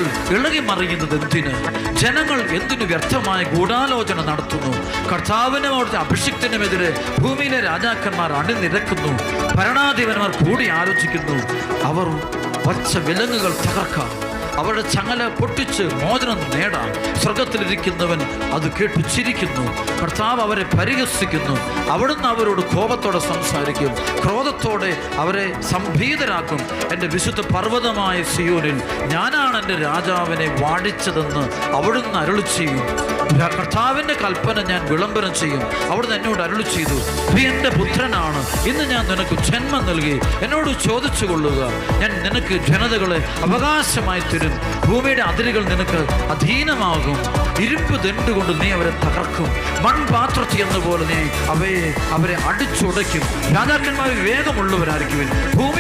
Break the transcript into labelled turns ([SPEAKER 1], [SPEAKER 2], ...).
[SPEAKER 1] പർവ്വതങ്ങൾ ഇളകി മറിയുന്നത് എന്തിന്? ജനങ്ങൾ എന്തിനു വ്യർത്ഥമായ ഗൂഢാലോചന നടത്തുന്നു? കർത്താവിനും അവിടുത്തെ അഭിഷിക്തനുമെതിരെ ഭൂമിയിലെ രാജാക്കന്മാർ അണിനിരക്കുന്നു. ഭരണാധിപന്മാർ കൂടി ആലോചിക്കുന്നു. അവർ വച്ച വിലങ്ങുകൾ തകർക്കാം, അവരുടെ ചങ്ങല പൊട്ടിച്ച് മോചനം നേടാം. സ്വർഗത്തിലിരിക്കുന്നവൻ അത് കേട്ടു ചിരിക്കുന്നു. കർത്താവ് അവരെ പരിഹസിക്കുന്നു. അവിടുന്ന് അവരോട് കോപത്തോടെ സംസാരിക്കും, ക്രോധത്തോടെ അവരെ സംഭീതരാക്കും. എൻ്റെ വിശുദ്ധ പർവ്വതമായ സിയോനിൽ ഞാനാണ് എൻ്റെ രാജാവിനെ വാഴിച്ചതെന്ന് അവിടുന്ന് അരുളി ചെയ്യും. കർത്താവിൻ്റെ കൽപ്പന ഞാൻ വിളംബരം ചെയ്യും. അവിടുന്ന് എന്നോട് അരുളി ചെയ്തു, നീ എൻ്റെ പുത്രനാണ്, ഇന്ന് ഞാൻ നിനക്ക് ജന്മം നൽകി. എന്നോട് ചോദിച്ചു കൊള്ളുക, ഞാൻ നിനക്ക് ജനതകളെ അവകാശമായി തരും. ഭൂമിയുടെ അതിരുകൾ നിനക്ക് അധീനമാകും. ഇരുമ്പ് ദണ്ടുകൊണ്ട് നീ അവരെ തകർക്കും. മൺപാത്രത്തിൽ എന്നപോലെ നീ അവരെ അടിച്ചുടയ്ക്കും. രാജാക്കന്മാർ വേഗമുള്ളവരായിരിക്കും. ഭൂമി